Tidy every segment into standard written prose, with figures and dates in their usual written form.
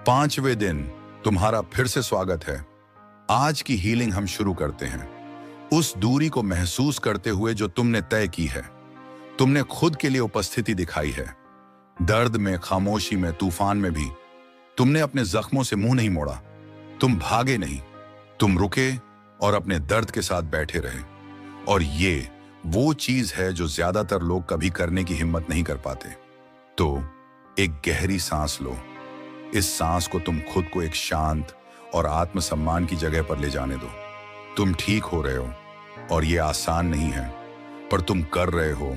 पांचवें दिन तुम्हारा फिर से स्वागत है। आज की हीलिंग हम शुरू करते हैं उस दूरी को महसूस करते हुए जो तुमने तय की है। तुमने खुद के लिए उपस्थिति दिखाई है, दर्द में, खामोशी में, तूफान में भी। तुमने अपने जख्मों से मुंह नहीं मोड़ा, तुम भागे नहीं, तुम रुके और अपने दर्द के साथ बैठे रहे। और ये वो चीज है जो ज्यादातर लोग कभी करने की हिम्मत नहीं कर पाते। तो एक गहरी सांस लो। इस सांस को तुम खुद को एक शांत और आत्मसम्मान की जगह पर ले जाने दो। तुम ठीक हो रहे हो और ये आसान नहीं है, पर तुम कर रहे हो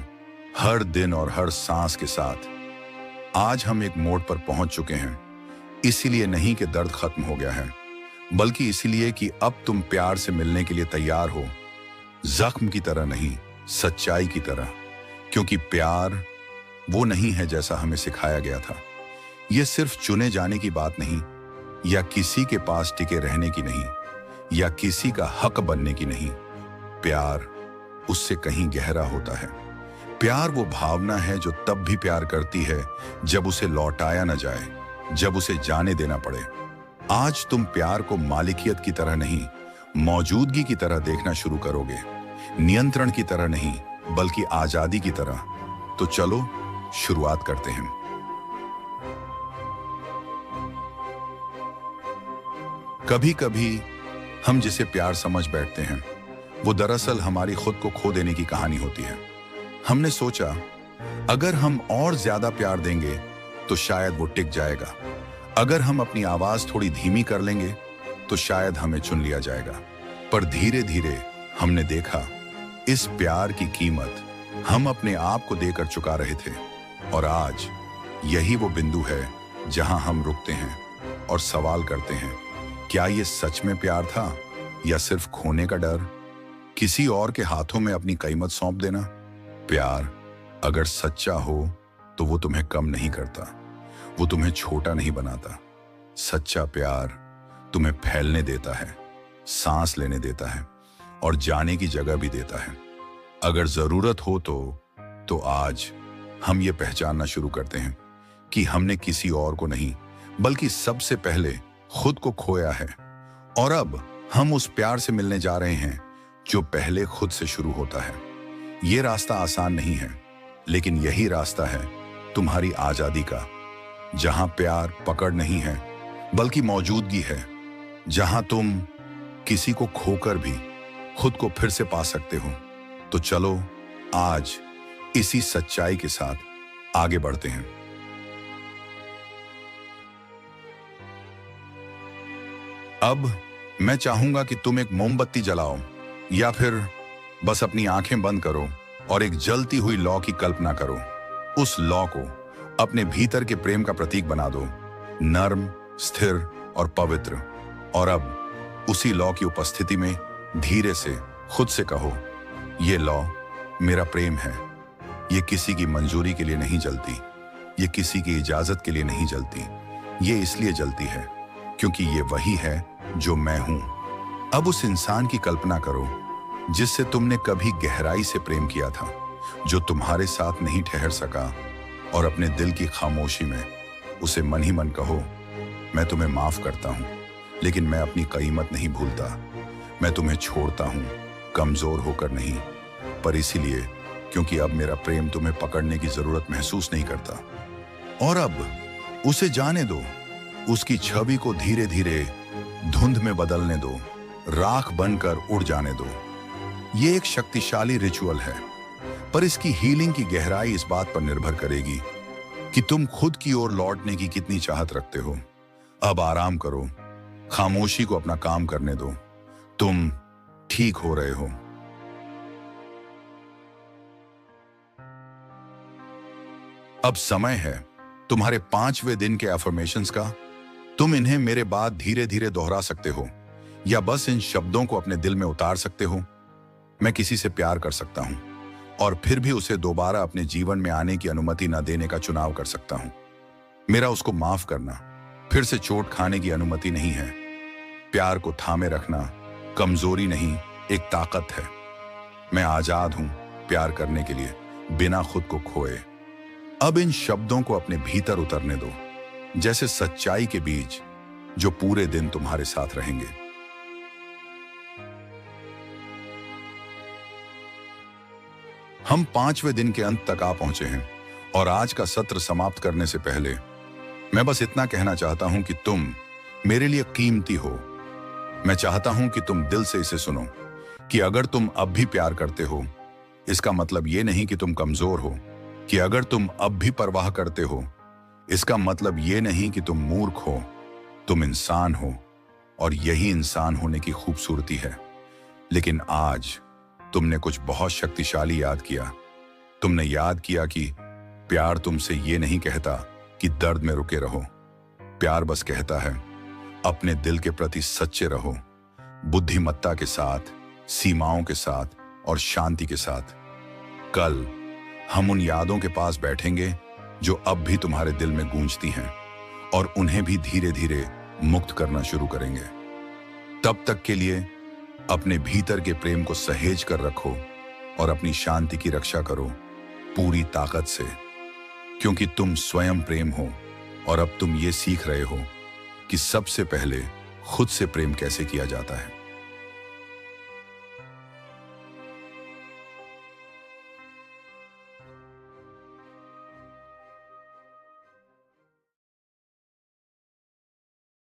हर दिन और हर सांस के साथ। आज हम एक मोड़ पर पहुंच चुके हैं, इसीलिए नहीं कि दर्द खत्म हो गया है, बल्कि इसीलिए कि अब तुम प्यार से मिलने के लिए तैयार हो। जख्म की तरह नहीं, सच्चाई की तरह। क्योंकि प्यार वो नहीं है जैसा हमें सिखाया गया था। ये सिर्फ चुने जाने की बात नहीं, या किसी के पास टिके रहने की नहीं, या किसी का हक बनने की नहीं। प्यार उससे कहीं गहरा होता है। प्यार वो भावना है जो तब भी प्यार करती है जब उसे लौटाया न जाए, जब उसे जाने देना पड़े। आज तुम प्यार को मालिकियत की तरह नहीं, मौजूदगी की तरह देखना शुरू करोगे। नियंत्रण की तरह नहीं, बल्कि आजादी की तरह। तो चलो शुरुआत करते हैं। कभी कभी हम जिसे प्यार समझ बैठते हैं, वो दरअसल हमारी खुद को खो देने की कहानी होती है। हमने सोचा अगर हम और ज्यादा प्यार देंगे तो शायद वो टिक जाएगा। अगर हम अपनी आवाज थोड़ी धीमी कर लेंगे तो शायद हमें चुन लिया जाएगा। पर धीरे धीरे हमने देखा इस प्यार की कीमत हम अपने आप को देकर चुका रहे थे। और आज यही वो बिंदु है जहां हम रुकते हैं और सवाल करते हैं, क्या ये सच में प्यार था या सिर्फ खोने का डर? किसी और के हाथों में अपनी कीमत सौंप देना? प्यार अगर सच्चा हो तो वो तुम्हें कम नहीं करता, वो तुम्हें छोटा नहीं बनाता। सच्चा प्यार तुम्हें फैलने देता है, सांस लेने देता है और जाने की जगह भी देता है। अगर जरूरत हो तो आज हम ये पहचानना शुरू करते हैं कि हमने किसी और को नहीं, बल्कि सबसे पहले खुद को खोया है। और अब हम उस प्यार से मिलने जा रहे हैं जो पहले खुद से शुरू होता है। ये रास्ता आसान नहीं है, लेकिन यही रास्ता है तुम्हारी आजादी का। जहां प्यार पकड़ नहीं है, बल्कि मौजूदगी है। जहां तुम किसी को खोकर भी खुद को फिर से पा सकते हो। तो चलो आज इसी सच्चाई के साथ आगे बढ़ते हैं। अब मैं चाहूंगा कि तुम एक मोमबत्ती जलाओ, या फिर बस अपनी आंखें बंद करो और एक जलती हुई लौ की कल्पना करो। उस लौ को अपने भीतर के प्रेम का प्रतीक बना दो, नर्म, स्थिर और पवित्र। और अब उसी लौ की उपस्थिति में धीरे से खुद से कहो, ये लौ मेरा प्रेम है। ये किसी की मंजूरी के लिए नहीं जलती, ये किसी की इजाजत के लिए नहीं जलती। ये इसलिए जलती है क्योंकि ये वही है जो मैं हूं। अब उस इंसान की कल्पना करो जिससे तुमने कभी गहराई से प्रेम किया था, जो तुम्हारे साथ नहीं ठहर सका। और अपने दिल की खामोशी में उसे मन ही मन कहो, मैं तुम्हें माफ करता हूं, लेकिन मैं अपनी कीमत नहीं भूलता। मैं तुम्हें छोड़ता हूं, कमजोर होकर नहीं, पर इसीलिए क्योंकि अब मेरा प्रेम तुम्हें पकड़ने की जरूरत महसूस नहीं करता। और अब उसे जाने दो, उसकी छवि को धीरे धीरे धुंध में बदलने दो, राख बनकर उड़ जाने दो। ये एक शक्तिशाली रिचुअल है, पर इसकी हीलिंग की गहराई इस बात पर निर्भर करेगी कि तुम खुद की ओर लौटने की कितनी चाहत रखते हो। अब आराम करो, खामोशी को अपना काम करने दो। तुम ठीक हो रहे हो। अब समय है तुम्हारे 5वें दिन के अफर्मेशंस का। तुम इन्हें मेरे बाद धीरे धीरे दोहरा सकते हो, या बस इन शब्दों को अपने दिल में उतार सकते हो। मैं किसी से प्यार कर सकता हूं और फिर भी उसे दोबारा अपने जीवन में आने की अनुमति न देने का चुनाव कर सकता हूं। मेरा उसको माफ करना, फिर से चोट खाने की अनुमति नहीं है। प्यार को थामे रखना कमजोरी नहीं, एक ताकत है। मैं आजाद हूं प्यार करने के लिए, बिना खुद को खोए। अब इन शब्दों को अपने भीतर उतरने दो। जैसे सच्चाई के बीज जो पूरे दिन तुम्हारे साथ रहेंगे। हम 5वें दिन के अंत तक आ पहुंचे हैं और आज का सत्र समाप्त करने से पहले मैं बस इतना कहना चाहता हूं कि तुम मेरे लिए कीमती हो। मैं चाहता हूं कि तुम दिल से इसे सुनो कि अगर तुम अब भी प्यार करते हो, इसका मतलब ये नहीं कि तुम कमजोर हो। कि अगर तुम अब भी परवाह करते हो, इसका मतलब ये नहीं कि तुम मूर्ख हो। तुम इंसान हो और यही इंसान होने की खूबसूरती है। लेकिन आज तुमने कुछ बहुत शक्तिशाली याद किया। तुमने याद किया कि प्यार तुमसे ये नहीं कहता कि दर्द में रुके रहो। प्यार बस कहता है अपने दिल के प्रति सच्चे रहो, बुद्धिमत्ता के साथ, सीमाओं के साथ और शांति के साथ। कल हम उन यादों के पास बैठेंगे जो अब भी तुम्हारे दिल में गूंजती हैं और उन्हें भी धीरे धीरे मुक्त करना शुरू करेंगे। तब तक के लिए अपने भीतर के प्रेम को सहेज कर रखो और अपनी शांति की रक्षा करो पूरी ताकत से, क्योंकि तुम स्वयं प्रेम हो और अब तुम ये सीख रहे हो कि सबसे पहले खुद से प्रेम कैसे किया जाता है।